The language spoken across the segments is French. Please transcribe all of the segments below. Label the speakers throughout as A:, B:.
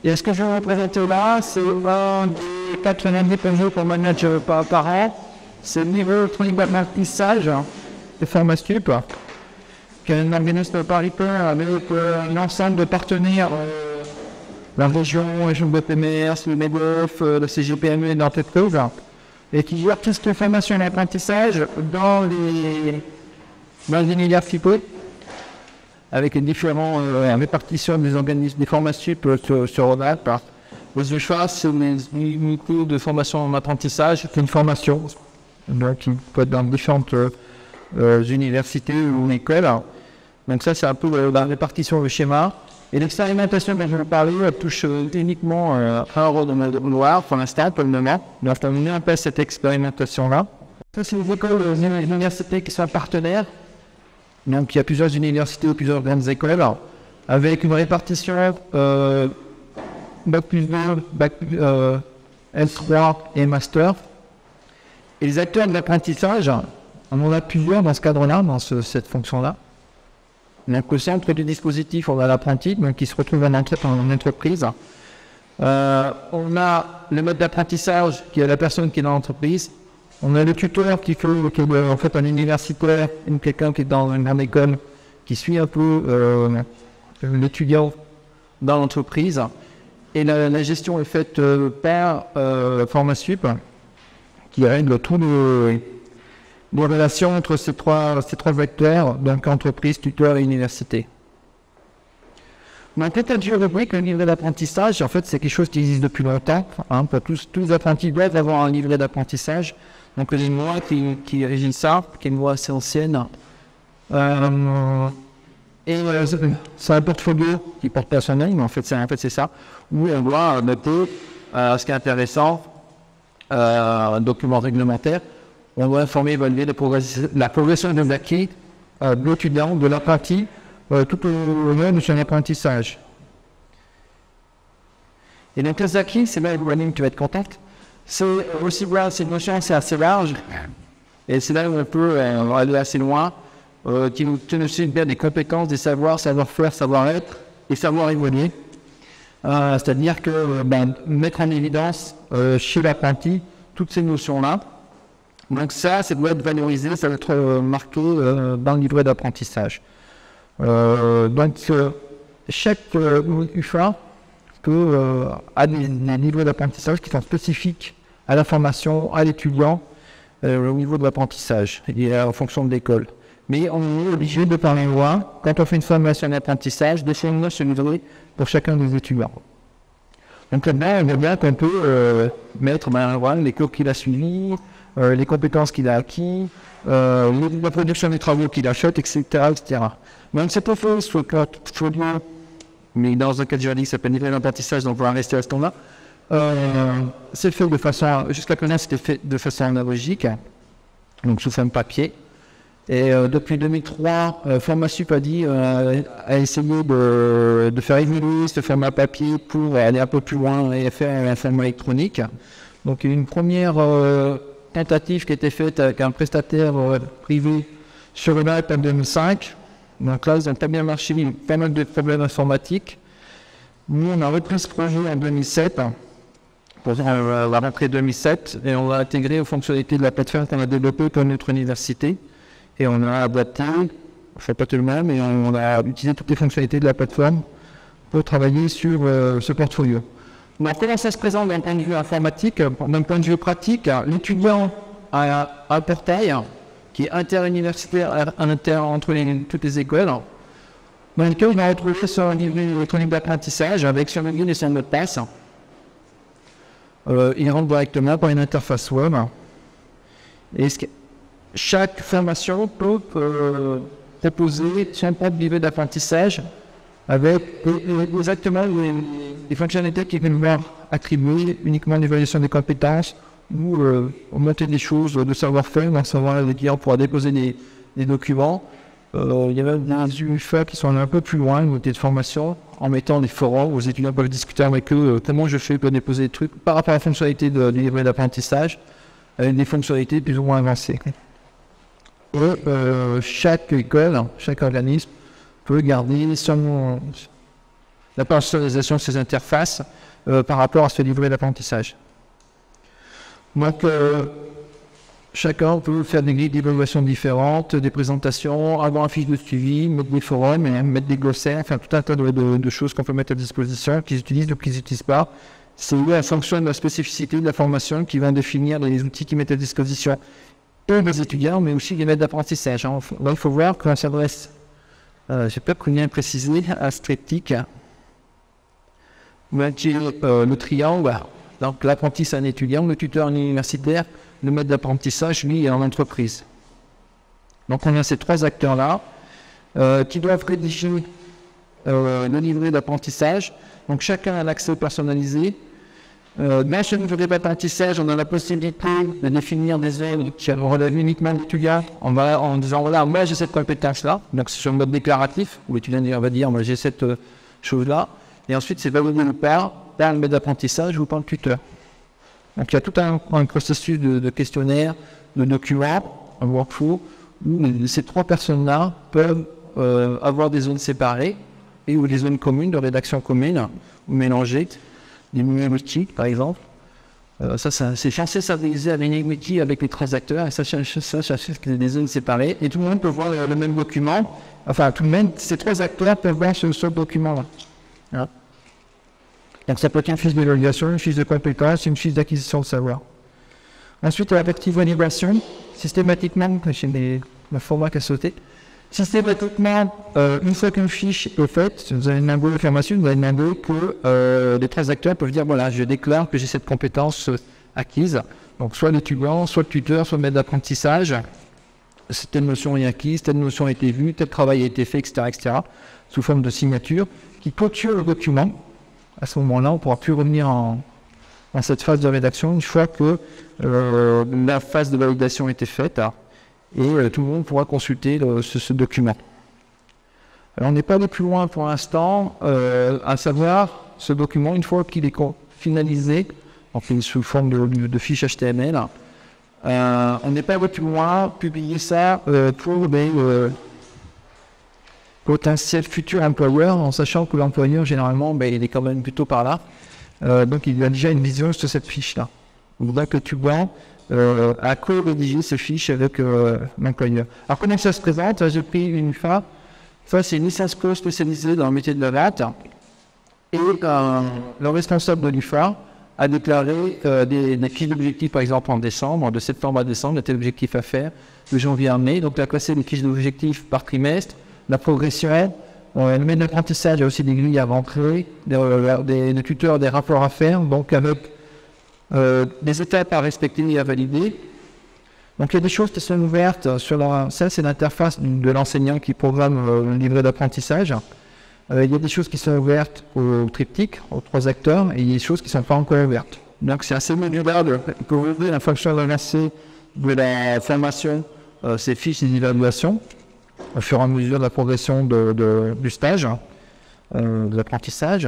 A: Et ce que je vais vous présenter là, c'est un des 4 indépendants qu'on manage par an. C'est le niveau électronique d'apprentissage de Pharmasup, qui est un organisme paritaire avec un ensemble de partenaires, la région de PMR, le MEDEF, le CGPME et l'entreprise, et qui voit tout ce que formation et l'apprentissage dans les universités, avec les différents répartitions des organismes des formations sur Rhône-Alpes. Le choix, c'est une cours de formation en apprentissage, c'est une formation donc, qui peut être dans différentes universités ou écoles. Donc ça, c'est un peu la répartition du schéma. Et l'expérimentation dont je vais parler touche uniquement un rôle de Noir pour l'instant, pour le moment. Donc on a mis un peu cette expérimentation-là. Ça, c'est les écoles, les universités qui sont partenaires. Donc il y a plusieurs universités ou plusieurs grandes écoles avec une répartition Bac plus 1, L3 et Master. Et les acteurs de l'apprentissage, on en a plusieurs dans ce cadre-là, dans cette fonction-là. Donc au centre du dispositif, on a l'apprenti qui se retrouve en entreprise. On a le mode d'apprentissage qui est la personne qui est dans l'entreprise. On a le tuteur qui est en fait un universitaire, quelqu'un qui est dans une grande école, qui suit un peu l'étudiant dans l'entreprise. Et la gestion est faite par Pharmasup, qui règle tout les relations entre ces trois vecteurs, donc entreprise, tuteur et université. Donc, peut-être je rubrique, le livret d'apprentissage, en fait, c'est quelque chose qui existe depuis longtemps. Tous les apprentis doivent avoir un livret d'apprentissage. Donc, c'est une loi qui régit ça, qui est une loi assez ancienne. C'est un portfolio qui porte personnel, mais en fait, c'est ça, où on doit noter ce qui est intéressant, un document réglementaire. On doit informer, évaluer la progression de l'acquis de l'étudiant, de l'apprenti, tout au long de son apprentissage. Et donc, les acquis, c'est là où tu vas être contact. C'est aussi cette notion, c'est assez large. Et c'est là où on peut aller assez loin, qui nous tient aussi bien des compétences, des savoirs, savoir-faire, savoir-être et savoir évoluer. C'est-à-dire que mettre en évidence chez l'apprenti toutes ces notions-là. Donc ça doit être valorisé, ça doit être marqué dans le livret d'apprentissage. Donc chaque UFA a des livrets d'apprentissage qui sont spécifiques à la formation, à l'étudiant, au niveau de l'apprentissage, et en fonction de l'école. Mais on est obligé de parler loi, quand on fait une formation d'apprentissage, de faire ce livret pour chacun des étudiants. Donc là, on peut mettre les cours qu'il a suivis, les compétences qu'il a acquis, la production des travaux qu'il achète, etc. Donc c'est pas faux, mais dans un cas juridique, ça s'appelle livret d'apprentissage, donc on va rester à ce temps-là. C'est fait de façon, jusqu'à connaître, c'était fait de façon analogique, donc sous forme papier. Et depuis 2003, Pharmasup a essayé de faire évoluer ce format papier pour aller un peu plus loin et faire un format électronique. Donc il y a une première tentative qui a été faite avec un prestataire privé sur le net en 2005. Donc là, ça a bien marché, il y a pas mal de problèmes informatiques. Nous, on a repris ce projet en 2007, pour la rentrée 2007, et on l'a intégré aux fonctionnalités de la plateforme qu'on a développée pour notre université. Et on a adapté, enfin pas tout le même, mais on a utilisé toutes les fonctionnalités de la plateforme pour travailler sur ce portfolio. Donc, comment ça se présente d'un point de vue informatique? D'un point de vue pratique, l'étudiant a un portail qui est interuniversitaire entre toutes les écoles, dans lequel on va retrouver sur un livret électronique d'apprentissage avec sur le guide et sur un mot de passe. Il rentre directement par une interface web. Et chaque formation peut déposer un livret d'apprentissage avec exactement les fonctionnalités qui vont voir attribuer uniquement l'évaluation des compétences ou monter des choses de savoir-faire, donc savoir les clients pourra déposer des documents. Il y a même des UFA qui sont un peu plus loin, une de formation, en mettant des forums où les étudiants peuvent discuter avec eux comment je fais pour déposer des trucs par rapport à la fonctionnalité du livret d'apprentissage, avec des fonctionnalités plus ou moins avancées. Et chaque école, chaque organisme peut garder la personnalisation de ses interfaces par rapport à ce livret d'apprentissage. Donc, chacun peut faire des grilles d'évaluation différentes, des présentations, avoir un fiche de suivi, mettre des forums, mettre des glossaires, enfin tout un tas de choses qu'on peut mettre à disposition, qu'ils utilisent ou qu'ils n'utilisent pas. C'est en fonction de la spécificité de la formation qui va définir les outils qu'ils mettent à disposition et des étudiants, mais aussi des maîtres d'apprentissage. Là, il faut voir qu'on s'adresse, je sais pas combien préciser, à ce triptyque. Le triangle, donc l'apprenti c'est un étudiant, le tuteur un universitaire, le maître d'apprentissage, lui, est en entreprise. Donc on a ces trois acteurs-là qui doivent rédiger le livret d'apprentissage. Donc chacun a l'accès personnalisé. Même sur le livret d'apprentissage, on a la possibilité de définir des zones qui relèvent uniquement de l'étudiant en disant voilà, moi j'ai cette compétence-là. Donc c'est sur le mode déclaratif, où l'étudiant va dire moi j'ai cette chose-là. Et ensuite c'est validé par le maître d'apprentissage ou par le tuteur. Donc il y a tout un processus de questionnaire, de documents, un workflow, où ces trois personnes-là peuvent avoir des zones séparées et ou des zones communes, de rédaction commune, ou mélangées, des multi par exemple. C'est censé s'organiser avec les multi avec les trois acteurs, et ça c'est des zones séparées, et tout le monde peut voir le même document, enfin tout le monde, ces trois acteurs peuvent voir ce document-là. Voilà. Donc ça peut être une fiche d'évaluation, une fiche de compétence, une fiche d'acquisition de savoir. Ensuite, la partie validation, systématiquement, j'ai le format qui a sauté. Systématiquement, une fois qu'une fiche est faite, vous avez une lingot de formation, vous avez une lingot que les trois acteurs peuvent dire voilà, je déclare que j'ai cette compétence acquise. Donc soit l'étudiant, soit le tuteur, soit le maître d'apprentissage. Telle notion est acquise, telle notion a été vue, tel travail a été fait, etc., sous forme de signature, qui clôture le document. À ce moment-là, on ne pourra plus revenir dans cette phase de rédaction une fois que la phase de validation a été faite et tout le monde pourra consulter ce document. Alors, on n'est pas allé plus loin pour l'instant, à savoir ce document, une fois qu'il est finalisé, donc sous forme de fiche HTML, on n'est pas allé plus loin, publier ça pour des potentiel futur employeur, en sachant que l'employeur, généralement, il est quand même plutôt par là. Donc, il a déjà une vision sur cette fiche-là. Donc, là que tu vois à quoi rédiger cette fiche avec l'employeur. Alors, comment ça se présente? J'ai pris une fois. C'est une licence co spécialisée dans le métier de la vente. Et le responsable de l'UFA a déclaré des fiches d'objectifs, par exemple, en décembre, de septembre à décembre, il y a tel objectif à faire, de janvier à mai. Donc, il a classé les fiches d'objectifs par trimestre. La progression, le maître d'apprentissage, il y a aussi des grilles à rentrer, des tuteurs, des rapports à faire, donc avec des étapes à respecter et à valider. Donc il y a des choses qui sont ouvertes sur ça c'est l'interface de l'enseignant qui programme le livret d'apprentissage. Il y a des choses qui sont ouvertes au triptyque, aux trois acteurs, et il y a des choses qui ne sont pas encore ouvertes. Donc c'est assez modulaire pour ouvrir la fonction de l'accès de la formation, ces fiches d'évaluation, au fur et à mesure de la progression du stage, de l'apprentissage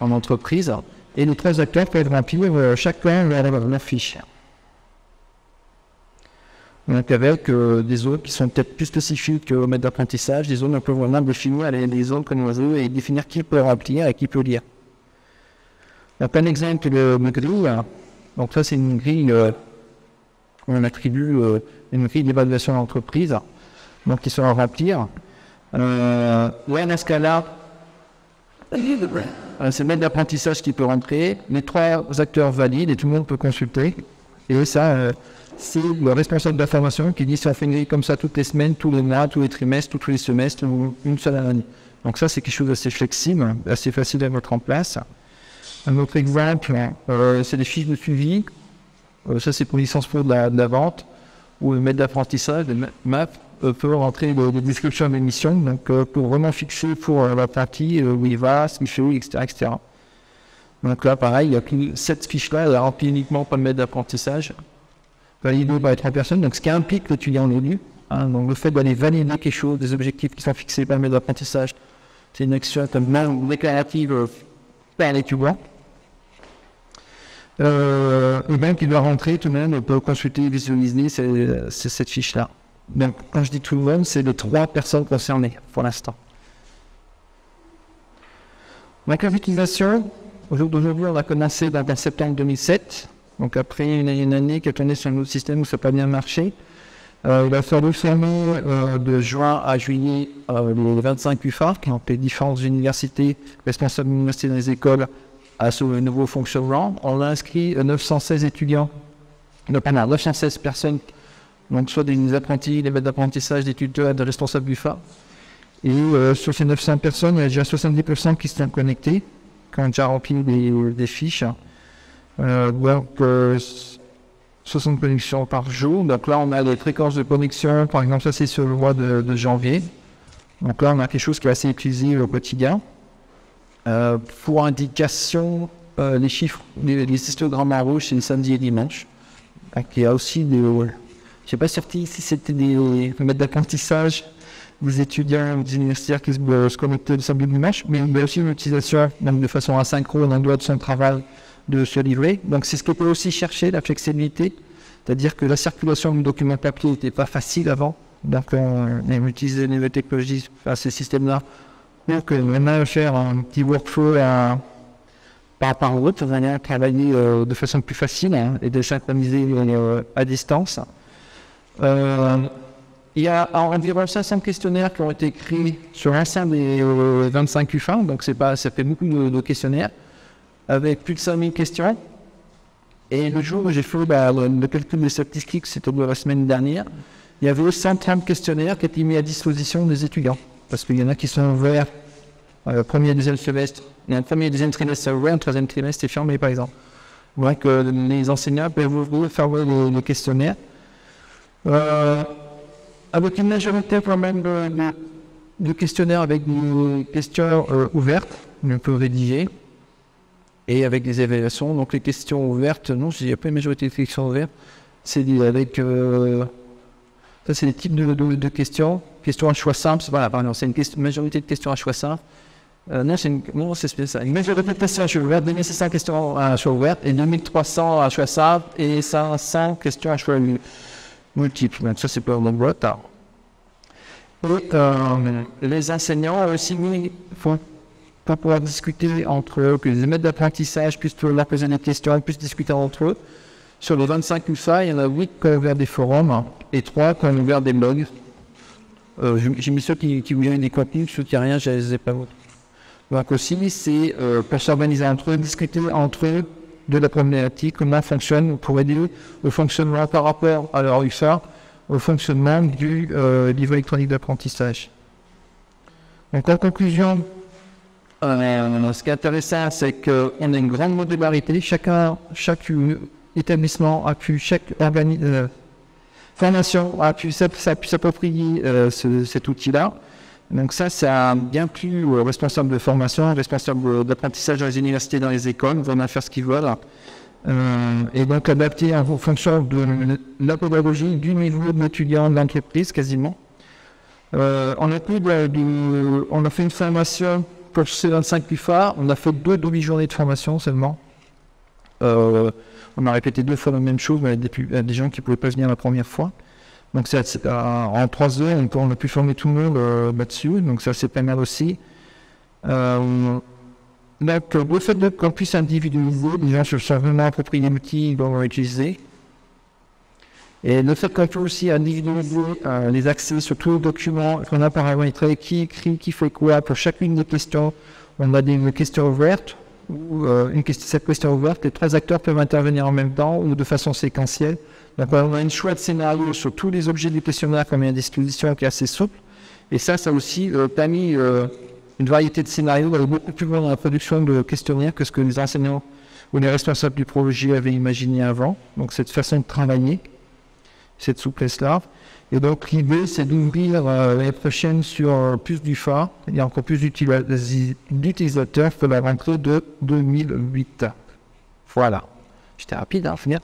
A: en entreprise. Et les 13 acteurs peuvent remplir chacun leur fiche. Donc avec des zones qui sont peut-être plus spécifiques au maître d'apprentissage, des zones un peu vraiment définies, des zones comme oiseaux, et définir qui peut remplir et qui peut lire. Donc un exemple de grille. Donc ça c'est une grille, on attribue une grille d'évaluation d'entreprise. Donc, ils sont à remplir. Un escalade, c'est le maître d'apprentissage qui peut rentrer. Les trois acteurs valident et tout le monde peut consulter. Et ça, c'est le responsable de la formation qui dit ça fait une grille comme ça toutes les semaines, tous les mois, tous les trimestres, tous les semestres, ou une seule année. Donc ça, c'est quelque chose d'assez flexible, assez facile à mettre en place. Un autre exemple, c'est des fiches de suivi. Ça, c'est pour licence pro de la vente, où le maître d'apprentissage, le MAP, peut rentrer des descriptions de l'émission, donc pour vraiment fixer pour la partie où il va, ce qu'il fait, etc. Donc là, pareil, cette fiche-là, elle remplit uniquement par le maître d'apprentissage, validée par les trois personnes, donc ce qui implique l'étudiant au début. Donc le fait d'aller valider quelque chose, des objectifs qui sont fixés par le maître d'apprentissage, c'est une action comme même déclarative par l'étudiant. Et même qu'il doit rentrer, tout de même, on peut consulter et visualiser cette fiche-là. Donc, quand je dis tout le monde, c'est les 3 personnes concernées pour l'instant. La capitalisation, au jour d'aujourd'hui, on l'a commencé en septembre 2007. Donc après une année, quelques années sur un autre système où ça n'a pas bien marché. Il a fallu fermer de juin à juillet les 25 UFA, qui ont les différentes universités, responsables d'université dans les écoles, à ce nouveau fonctionnement. On a inscrit 916 étudiants, donc on a 916 personnes, donc soit des apprentis, des maîtres d'apprentissage, des tuteurs, des responsables UFA. Et sur ces 900 personnes, il y a déjà 70 personnes qui sont connectées, qui ont déjà rempli des fiches. Donc 60 connexions par jour. Donc là, on a des fréquences de connexion. Par exemple, ça, c'est sur le mois de janvier. Donc là, on a quelque chose qui est assez utilisé au quotidien. Pour indication, les chiffres, les histogrammes en rouge, c'est le samedi et dimanche. Donc, il y a aussi des... je ne sais pas si c'était des maîtres d'apprentissage, des étudiants, des universitaires qui se connectaient le samedi et dimanche, mais il y a aussi une utilisation, même de façon asynchrone, en dehors de son travail, de se livrer. Donc c'est ce qu'on peut aussi chercher, la flexibilité, c'est-à-dire que la circulation du document papier n'était pas facile avant, donc on utilisait les nouvelles technologies à ces systèmes-là pour que maintenant faire un petit workflow par rapport à l'autre, on allait travailler de façon plus facile et de synchroniser à distance. Il y a environ 500 questionnaires qui ont été écrits sur l'ensemble des 25 UFA, donc ça fait beaucoup de questionnaires, avec plus de 5000 questions. Et le jour où j'ai fait le calcul des statistiques, c'était la semaine dernière, il y avait 130 questionnaires qui étaient mis à disposition des étudiants. Parce qu'il y en a qui sont ouverts premier et deuxième semestre. Il y a un premier et deuxième trimestre ouvert, un troisième trimestre est fermé par exemple. Donc les enseignants peuvent ouvrir, fermer les questionnaires. Avec une majorité quand même de questionnaires avec des questions ouvertes, on peut rédiger. Et avec des évaluations, donc les questions ouvertes, non, il n'y a pas une majorité de questions ouvertes, c'est avec, ça c'est des types de questions, questions à choix simple, voilà, pardon, c'est une majorité de questions à choix simple, non, c'est ça, une majorité de questions à choix ouvert, 2600 questions à choix ouvert, et 2300 à choix simple, et 105 questions à choix multiples, donc ça c'est pas nombreux, tard. Les enseignants aussi, font pour pouvoir discuter entre eux, que les maîtres d'apprentissage puissent leur poser des questions, puissent discuter entre eux. Sur les 25 UFA, il y en a 8 qui ont ouvert des forums et 3 qui ont ouvert des blogs. J'ai mis ceux qui voulaient des contenus, ceux qui n'ont rien, je ne les ai pas. Donc aussi, c'est pour s'organiser entre eux, discuter entre eux de la problématique, comment fonctionne, pour aider le fonctionnement par rapport à leur UFA, au fonctionnement du livre électronique d'apprentissage. Donc en conclusion, ce qui est intéressant, c'est qu'on a une grande modularité. Chaque établissement a pu, chaque formation a pu s'approprier cet outil-là. Donc ça a bien plu aux responsables de formation, responsables d'apprentissage dans les universités, dans les écoles, ils vont en faire ce qu'ils veulent. Et donc adapté en fonction de la pédagogie, du niveau de l'étudiant, de l'entreprise quasiment. On a fait une formation pour ces 25 UFA, on a fait 2 demi-journées de formation seulement. On a répété 2 fois la même chose, mais il y a des gens qui ne pouvaient pas venir la première fois. Donc en 3 heures, on a pu former tout le monde là-dessus, donc ça c'est pas mal aussi. Donc le fait qu'on puisse individualiser, les gens se sont vraiment appropriés l'outil qu'on va utiliser. Et le fait qu'on peut aussi individualiser les accès sur tous les documents qu'on a par exemple, qui écrit, qui fait quoi, pour chacune des questions, on a des questions ouvertes, ou cette question ouverte, les 3 acteurs peuvent intervenir en même temps ou de façon séquentielle. Donc on a une chouette scénario sur tous les objets du questionnaire comme il y a une disposition qui est assez souple. Et ça a aussi permis une variété de scénarios beaucoup plus loin dans la production de questionnaires que ce que les enseignants ou les responsables du projet avaient imaginé avant. Donc cette façon de travailler, cette souplesse-là. Et donc l'idée, c'est d'ouvrir l'année prochaine sur plus d'UFA. Il y a encore plus d'utilisateurs que la rentrée de 2008. Voilà. J'étais rapide à finir.